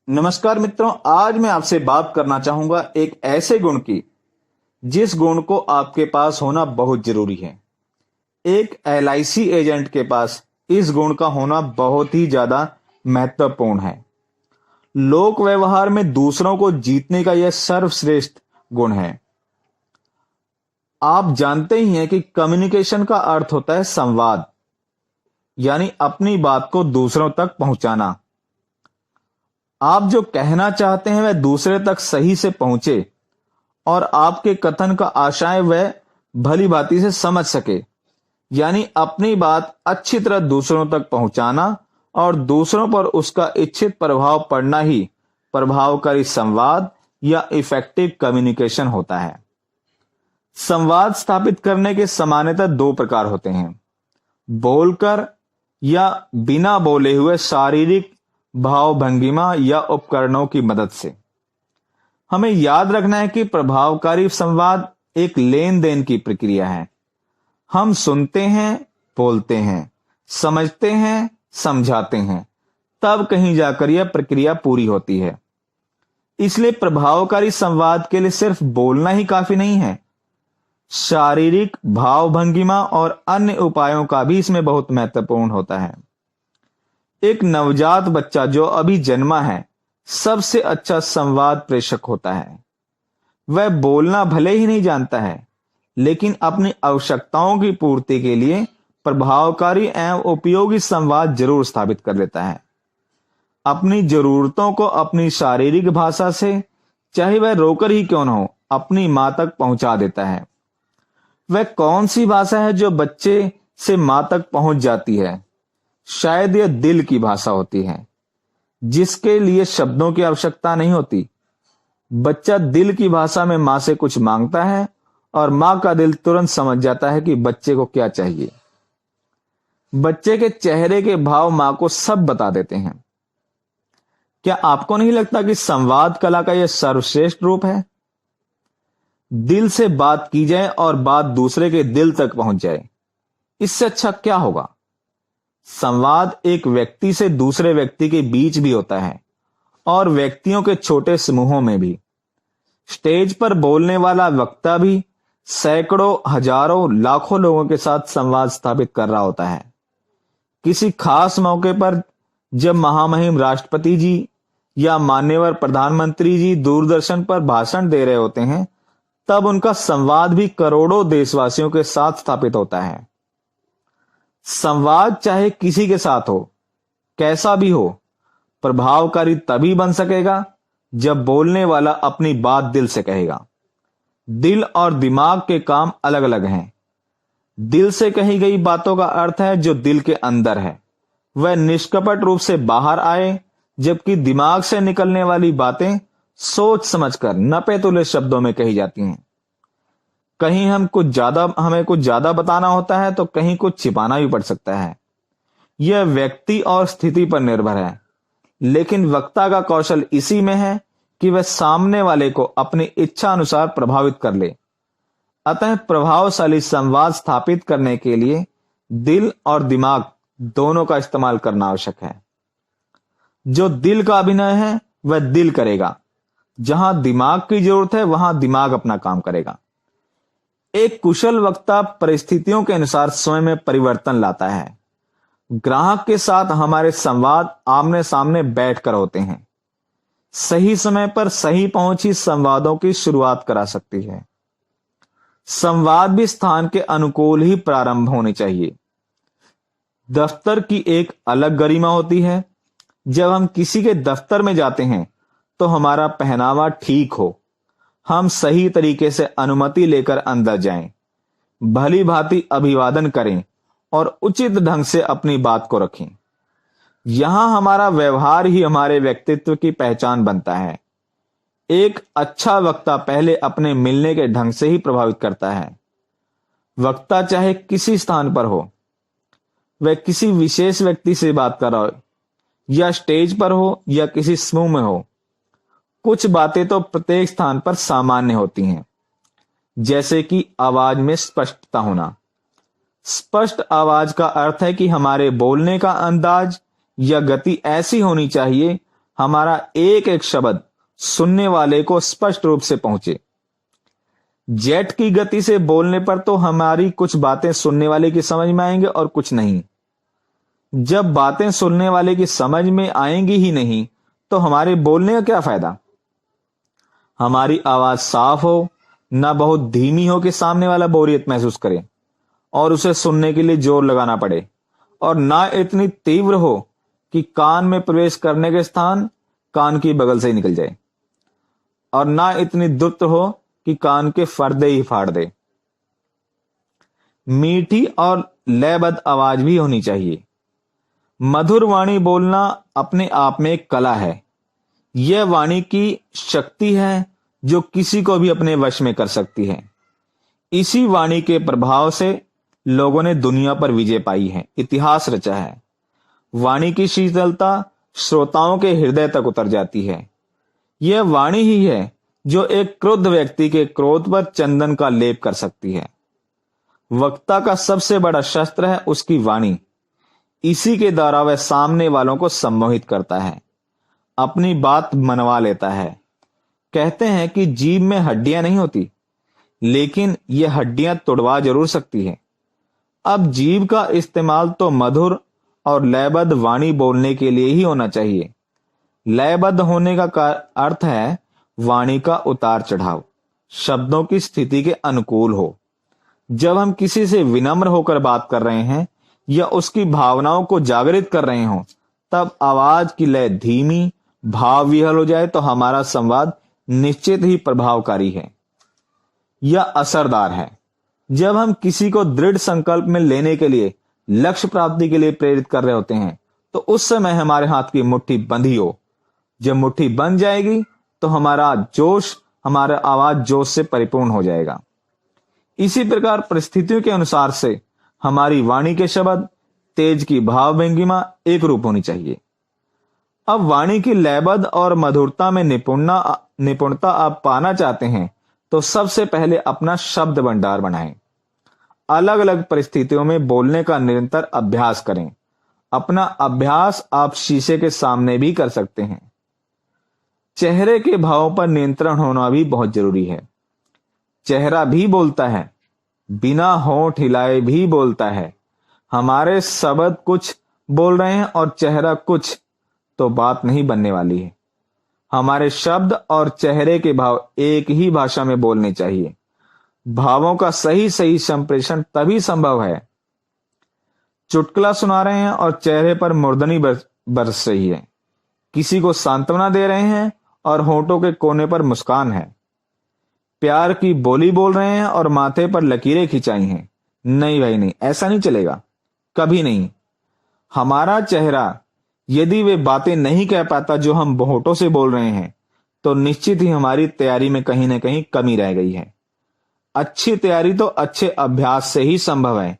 नमस्कार मित्रों, आज मैं आपसे बात करना चाहूंगा एक ऐसे गुण की जिस गुण को आपके पास होना बहुत जरूरी है। एक एलआईसी एजेंट के पास इस गुण का होना बहुत ही ज्यादा महत्वपूर्ण है। लोक व्यवहार में दूसरों को जीतने का यह सर्वश्रेष्ठ गुण है। आप जानते ही हैं कि कम्युनिकेशन का अर्थ होता है संवाद, यानी अपनी बात को दूसरों तक पहुंचाना। आप जो कहना चाहते हैं वह दूसरे तक सही से पहुंचे और आपके कथन का आशय वह भली भांति से समझ सके, यानी अपनी बात अच्छी तरह दूसरों तक पहुंचाना और दूसरों पर उसका इच्छित प्रभाव पड़ना ही प्रभावकारी संवाद या इफेक्टिव कम्युनिकेशन होता है। संवाद स्थापित करने के सामान्यतः दो प्रकार होते हैं, बोलकर या बिना बोले हुए शारीरिक भाव भंगिमा या उपकरणों की मदद से। हमें याद रखना है कि प्रभावकारी संवाद एक लेन देन की प्रक्रिया है। हम सुनते हैं, बोलते हैं, समझते हैं, समझाते हैं, तब कहीं जाकर यह प्रक्रिया पूरी होती है। इसलिए प्रभावकारी संवाद के लिए सिर्फ बोलना ही काफी नहीं है, शारीरिक भाव भंगिमा और अन्य उपायों का भी इसमें बहुत महत्वपूर्ण होता है। एक नवजात बच्चा जो अभी जन्मा है सबसे अच्छा संवाद प्रेषक होता है। वह बोलना भले ही नहीं जानता है, लेकिन अपनी आवश्यकताओं की पूर्ति के लिए प्रभावकारी एवं उपयोगी संवाद जरूर स्थापित कर लेता है। अपनी जरूरतों को अपनी शारीरिक भाषा से, चाहे वह रोकर ही क्यों न हो, अपनी मां तक पहुंचा देता है। वह कौन सी भाषा है जो बच्चे से मां तक पहुंच जाती है? शायद यह दिल की भाषा होती है, जिसके लिए शब्दों की आवश्यकता नहीं होती। बच्चा दिल की भाषा में मां से कुछ मांगता है और मां का दिल तुरंत समझ जाता है कि बच्चे को क्या चाहिए। बच्चे के चेहरे के भाव मां को सब बता देते हैं। क्या आपको नहीं लगता कि संवाद कला का यह सर्वश्रेष्ठ रूप है? दिल से बात की जाए और बात दूसरे के दिल तक पहुंच जाए, इससे अच्छा क्या होगा? संवाद एक व्यक्ति से दूसरे व्यक्ति के बीच भी होता है और व्यक्तियों के छोटे समूहों में भी। स्टेज पर बोलने वाला वक्ता भी सैकड़ों, हजारों, लाखों लोगों के साथ संवाद स्थापित कर रहा होता है। किसी खास मौके पर जब महामहिम राष्ट्रपति जी या मान्यवर प्रधानमंत्री जी दूरदर्शन पर भाषण दे रहे होते हैं, तब उनका संवाद भी करोड़ों देशवासियों के साथ स्थापित होता है। संवाद चाहे किसी के साथ हो, कैसा भी हो, प्रभावकारी तभी बन सकेगा जब बोलने वाला अपनी बात दिल से कहेगा। दिल और दिमाग के काम अलग अलग हैं। दिल से कही गई बातों का अर्थ है जो दिल के अंदर है, वह निष्कपट रूप से बाहर आए, जबकि दिमाग से निकलने वाली बातें सोच समझकर नपे तुले शब्दों में कही जाती हैं। कहीं हमें कुछ ज्यादा बताना होता है तो कहीं कुछ छिपाना भी पड़ सकता है। यह व्यक्ति और स्थिति पर निर्भर है, लेकिन वक्ता का कौशल इसी में है कि वह सामने वाले को अपनी इच्छा अनुसार प्रभावित कर ले। अतः प्रभावशाली संवाद स्थापित करने के लिए दिल और दिमाग दोनों का इस्तेमाल करना आवश्यक है। जो दिल का अभिनय है वह दिल करेगा, जहां दिमाग की जरूरत है वहां दिमाग अपना काम करेगा। एक कुशल वक्ता परिस्थितियों के अनुसार स्वयं में परिवर्तन लाता है। ग्राहक के साथ हमारे संवाद आमने सामने बैठकर होते हैं। सही समय पर सही पहुंच ही संवादों की शुरुआत करा सकती है। संवाद भी स्थान के अनुकूल ही प्रारंभ होने चाहिए। दफ्तर की एक अलग गरिमा होती है। जब हम किसी के दफ्तर में जाते हैं तो हमारा पहनावा ठीक हो, हम सही तरीके से अनुमति लेकर अंदर जाएं, भली भांति अभिवादन करें और उचित ढंग से अपनी बात को रखें। यहां हमारा व्यवहार ही हमारे व्यक्तित्व की पहचान बनता है। एक अच्छा वक्ता पहले अपने मिलने के ढंग से ही प्रभावित करता है। वक्ता चाहे किसी स्थान पर हो, वह किसी विशेष व्यक्ति से बात कर रहा हो या स्टेज पर हो या किसी समूह में हो, कुछ बातें तो प्रत्येक स्थान पर सामान्य होती हैं, जैसे कि आवाज में स्पष्टता होना। स्पष्ट आवाज का अर्थ है कि हमारे बोलने का अंदाज या गति ऐसी होनी चाहिए हमारा एक एक शब्द सुनने वाले को स्पष्ट रूप से पहुंचे। जेट की गति से बोलने पर तो हमारी कुछ बातें सुनने वाले की समझ में आएंगे और कुछ नहीं। जब बातें सुनने वाले की समझ में आएंगी ही नहीं तो हमारे बोलने का क्या फायदा। हमारी आवाज साफ हो, ना बहुत धीमी हो कि सामने वाला बोरियत महसूस करे और उसे सुनने के लिए जोर लगाना पड़े, और ना इतनी तीव्र हो कि कान में प्रवेश करने के स्थान कान की बगल से ही निकल जाए, और ना इतनी द्रुत हो कि कान के पर्दे ही फाड़ दे। मीठी और लयबद्ध आवाज भी होनी चाहिए। मधुर वाणी बोलना अपने आप में एक कला है। यह वाणी की शक्ति है जो किसी को भी अपने वश में कर सकती है। इसी वाणी के प्रभाव से लोगों ने दुनिया पर विजय पाई है, इतिहास रचा है। वाणी की शीतलता श्रोताओं के हृदय तक उतर जाती है। यह वाणी ही है जो एक क्रुद्ध व्यक्ति के क्रोध पर चंदन का लेप कर सकती है। वक्ता का सबसे बड़ा शस्त्र है उसकी वाणी। इसी के द्वारा वह सामने वालों को सम्मोहित करता है, अपनी बात मनवा लेता है। कहते हैं कि जीभ में हड्डियां नहीं होती, लेकिन यह हड्डियां तुड़वा जरूर सकती है। अब जीभ का इस्तेमाल तो मधुर और लयबद्ध वाणी बोलने के लिए ही होना चाहिए। लयबद्ध होने का अर्थ है वाणी का उतार चढ़ाव शब्दों की स्थिति के अनुकूल हो। जब हम किसी से विनम्र होकर बात कर रहे हैं या उसकी भावनाओं को जागृत कर रहे हों, तब आवाज की लय धीमी, भाव विहल हो जाए तो हमारा संवाद निश्चित ही प्रभावकारी है या असरदार है। जब हम किसी को दृढ़ संकल्प में लेने के लिए, लक्ष्य प्राप्ति के लिए प्रेरित कर रहे होते हैं, तो उस समय हमारे हाथ की मुट्ठी बंधी हो। जब मुट्ठी बंध जाएगी तो हमारा आवाज जोश से परिपूर्ण हो जाएगा। इसी प्रकार परिस्थितियों के अनुसार से हमारी वाणी के शब्द, तेज की भाव भंगिमा एक रूप होनी चाहिए। अब वाणी की लयबद्ध और मधुरता में निपुणता आप पाना चाहते हैं तो सबसे पहले अपना शब्द भंडार बढ़ाएं। अलग अलग परिस्थितियों में बोलने का निरंतर अभ्यास करें। अपना अभ्यास आप शीशे के सामने भी कर सकते हैं। चेहरे के भावों पर नियंत्रण होना भी बहुत जरूरी है। चेहरा भी बोलता है, बिना होंठ हिलाए भी बोलता है। हमारे शब्द कुछ बोल रहे हैं और चेहरा कुछ, तो बात नहीं बनने वाली है। हमारे शब्द और चेहरे के भाव एक ही भाषा में बोलने चाहिए। भावों का सही सही संप्रेषण तभी संभव है। चुटकुला सुना रहे हैं और चेहरे पर मुर्दनी बरस रही है। किसी को सांत्वना दे रहे हैं और होंठों के कोने पर मुस्कान है। प्यार की बोली बोल रहे हैं और माथे पर लकीरें खिंचाई हैं। नहीं भाई नहीं, ऐसा नहीं चलेगा, कभी नहीं। हमारा चेहरा यदि वे बातें नहीं कह पाता जो हम होठों से बोल रहे हैं, तो निश्चित ही हमारी तैयारी में कहीं ना कहीं कमी रह गई है। अच्छी तैयारी तो अच्छे अभ्यास से ही संभव है।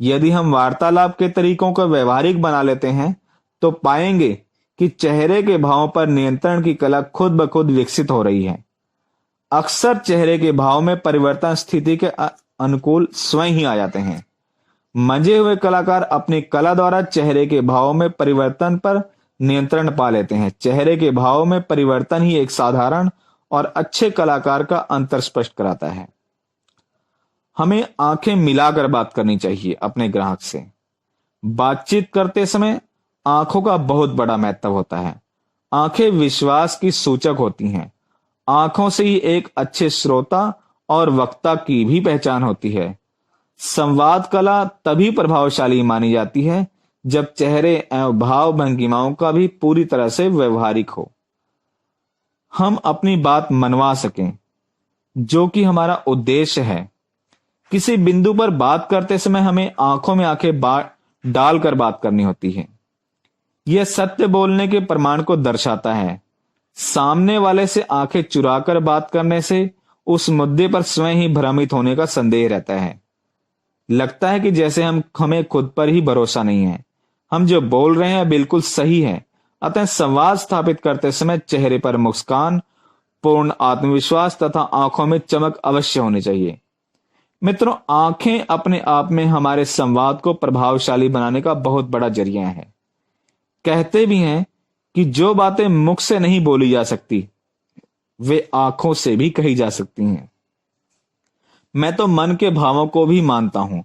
यदि हम वार्तालाप के तरीकों को व्यवहारिक बना लेते हैं तो पाएंगे कि चेहरे के भावों पर नियंत्रण की कला खुद ब खुद विकसित हो रही है। अक्सर चेहरे के भाव में परिवर्तन स्थिति के अनुकूल स्वयं ही आ जाते हैं। मंजे हुए कलाकार अपनी कला द्वारा चेहरे के भावों में परिवर्तन पर नियंत्रण पा लेते हैं। चेहरे के भावों में परिवर्तन ही एक साधारण और अच्छे कलाकार का अंतर स्पष्ट कराता है। हमें आंखें मिलाकर बात करनी चाहिए अपने ग्राहक से। बातचीत करते समय आंखों का बहुत बड़ा महत्व होता है। आंखें विश्वास की सूचक होती हैं। आंखों से ही एक अच्छे श्रोता और वक्ता की भी पहचान होती है। संवाद कला तभी प्रभावशाली मानी जाती है जब चेहरे एवं भाव भंगिमाओं का भी पूरी तरह से व्यवहारिक हो। हम अपनी बात मनवा सकें, जो कि हमारा उद्देश्य है। किसी बिंदु पर बात करते समय हमें आंखों में आंखें डालकर बात करनी होती है। यह सत्य बोलने के प्रमाण को दर्शाता है। सामने वाले से आंखें चुराकर बात करने से उस मुद्दे पर स्वयं ही भ्रमित होने का संदेह रहता है। लगता है कि जैसे हमें खुद पर ही भरोसा नहीं है। हम जो बोल रहे हैं बिल्कुल सही है। अतः संवाद स्थापित करते समय चेहरे पर मुस्कान, पूर्ण आत्मविश्वास तथा आंखों में चमक अवश्य होनी चाहिए। मित्रों, आंखें अपने आप में हमारे संवाद को प्रभावशाली बनाने का बहुत बड़ा जरिया है। कहते भी हैं कि जो बातें मुख से नहीं बोली जा सकती वे आंखों से भी कही जा सकती हैं। मैं तो मन के भावों को भी मानता हूं।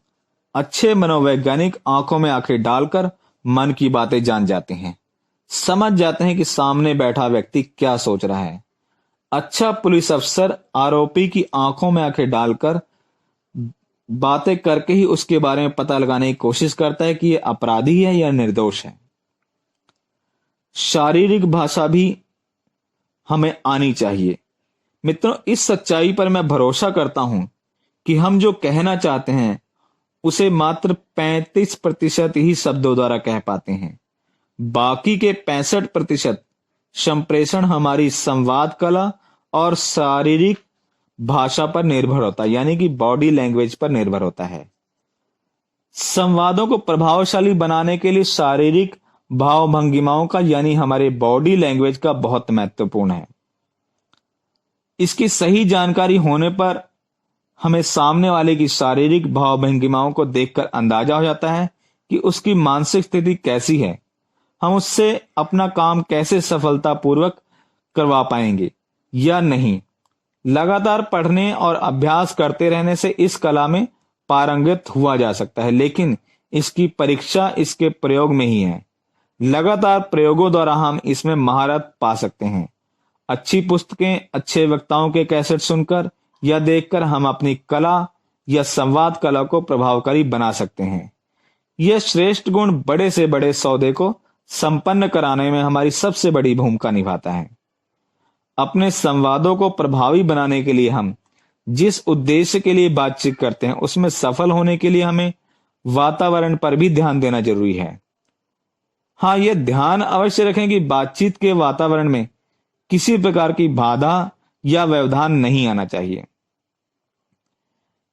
अच्छे मनोवैज्ञानिक आंखों में आंखें डालकर मन की बातें जान जाते हैं, समझ जाते हैं कि सामने बैठा व्यक्ति क्या सोच रहा है। अच्छा पुलिस अफसर आरोपी की आंखों में आंखें डालकर बातें करके ही उसके बारे में पता लगाने की कोशिश करता है कि यह अपराधी है या निर्दोष है। शारीरिक भाषा भी हमें आनी चाहिए। मित्रों, इस सच्चाई पर मैं भरोसा करता हूं कि हम जो कहना चाहते हैं उसे मात्र 35% ही शब्दों द्वारा कह पाते हैं। बाकी के 65% संप्रेषण हमारी संवाद कला और शारीरिक भाषा पर निर्भर होता है, यानी कि बॉडी लैंग्वेज पर निर्भर होता है। संवादों को प्रभावशाली बनाने के लिए शारीरिक भाव भंगिमाओं का, यानी हमारे बॉडी लैंग्वेज का बहुत महत्वपूर्ण है। इसकी सही जानकारी होने पर हमें सामने वाले की शारीरिक भाव भंगिमाओं को देखकर अंदाजा हो जाता है कि उसकी मानसिक स्थिति कैसी है, हम उससे अपना काम कैसे सफलतापूर्वक करवा पाएंगे या नहीं। लगातार पढ़ने और अभ्यास करते रहने से इस कला में पारंगत हुआ जा सकता है, लेकिन इसकी परीक्षा इसके प्रयोग में ही है। लगातार प्रयोगों द्वारा हम इसमें महारत पा सकते हैं। अच्छी पुस्तकें, अच्छे वक्ताओं के कैसेट सुनकर या देखकर हम अपनी कला या संवाद कला को प्रभावकारी बना सकते हैं। यह श्रेष्ठ गुण बड़े से बड़े सौदे को संपन्न कराने में हमारी सबसे बड़ी भूमिका निभाता है। अपने संवादों को प्रभावी बनाने के लिए हम जिस उद्देश्य के लिए बातचीत करते हैं उसमें सफल होने के लिए हमें वातावरण पर भी ध्यान देना जरूरी है। हाँ, यह ध्यान अवश्य रखें कि बातचीत के वातावरण में किसी प्रकार की बाधा या व्यवधान नहीं आना चाहिए।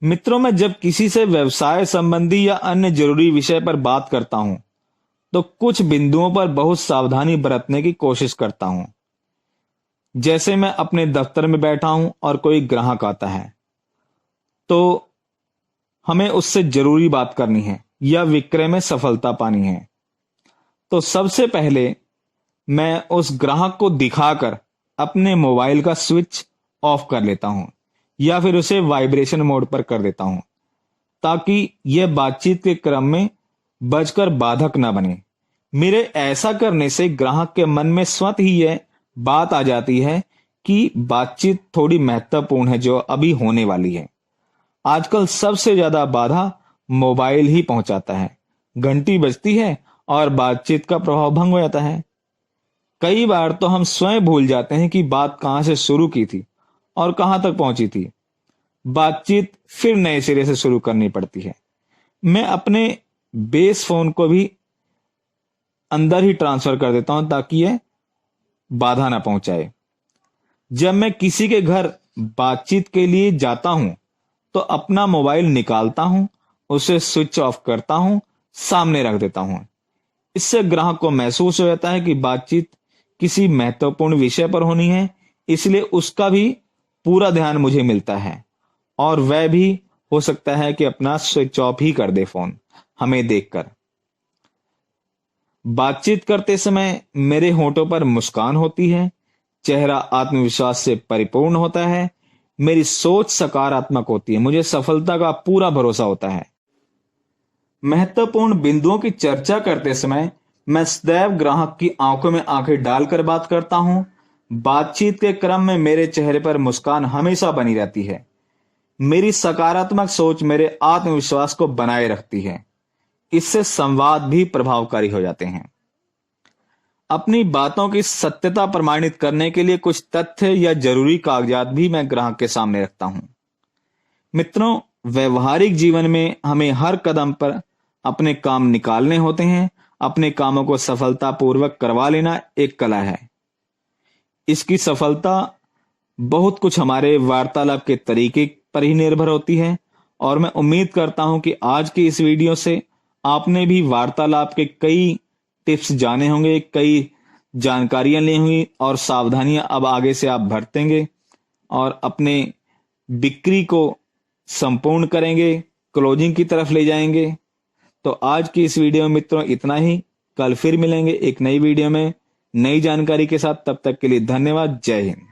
मित्रों, मैं जब किसी से व्यवसाय संबंधी या अन्य जरूरी विषय पर बात करता हूं तो कुछ बिंदुओं पर बहुत सावधानी बरतने की कोशिश करता हूं। जैसे मैं अपने दफ्तर में बैठा हूं और कोई ग्राहक आता है तो हमें उससे जरूरी बात करनी है या विक्रय में सफलता पानी है, तो सबसे पहले मैं उस ग्राहक को दिखाकर अपने मोबाइल का स्विच ऑफ कर लेता हूं या फिर उसे वाइब्रेशन मोड पर कर देता हूं, ताकि यह बातचीत के क्रम में बजकर बाधक ना बने। मेरे ऐसा करने से ग्राहक के मन में स्वतः ही यह बात आ जाती है कि बातचीत थोड़ी महत्वपूर्ण है जो अभी होने वाली है। आजकल सबसे ज्यादा बाधा मोबाइल ही पहुंचाता है। घंटी बजती है और बातचीत का प्रभाव भंग हो जाता है। कई बार तो हम स्वयं भूल जाते हैं कि बात कहां से शुरू की थी और कहां तक पहुंची थी। बातचीत फिर नए सिरे से शुरू करनी पड़ती है। मैं अपने बेस फोन को भी अंदर ही ट्रांसफर कर देता हूं ताकि यह बाधा ना पहुंचाए। जब मैं किसी के घर बातचीत के लिए जाता हूं तो अपना मोबाइल निकालता हूं, उसे स्विच ऑफ करता हूं, सामने रख देता हूं। इससे ग्राहक को महसूस हो जाता है कि बातचीत किसी महत्वपूर्ण विषय पर होनी है, इसलिए उसका भी पूरा ध्यान मुझे मिलता है और वह भी हो सकता है कि अपना स्विच ऑफ ही कर दे फोन हमें देखकर। बातचीत करते समय मेरे होठों पर मुस्कान होती है, चेहरा आत्मविश्वास से परिपूर्ण होता है, मेरी सोच सकारात्मक होती है, मुझे सफलता का पूरा भरोसा होता है। महत्वपूर्ण बिंदुओं की चर्चा करते समय मैं सदैव ग्राहक की आंखों में आंखें डालकर बात करता हूं। बातचीत के क्रम में मेरे चेहरे पर मुस्कान हमेशा बनी रहती है। मेरी सकारात्मक सोच मेरे आत्मविश्वास को बनाए रखती है। इससे संवाद भी प्रभावकारी हो जाते हैं। अपनी बातों की सत्यता प्रमाणित करने के लिए कुछ तथ्य या जरूरी कागजात भी मैं ग्राहक के सामने रखता हूं। मित्रों, व्यवहारिक जीवन में हमें हर कदम पर अपने काम निकालने होते हैं। अपने कामों को सफलतापूर्वक करवा लेना एक कला है। इसकी सफलता बहुत कुछ हमारे वार्तालाप के तरीके पर ही निर्भर होती है और मैं उम्मीद करता हूं कि आज की इस वीडियो से आपने भी वार्तालाप के कई टिप्स जाने होंगे, कई जानकारियां ली हुई और सावधानियां अब आगे से आप बरतेंगे और अपने बिक्री को संपूर्ण करेंगे, क्लोजिंग की तरफ ले जाएंगे। तो आज की इस वीडियो में मित्रों इतना ही। कल फिर मिलेंगे एक नई वीडियो में। नई जानकारी के साथ। तब तक के लिए धन्यवाद। जय हिंद।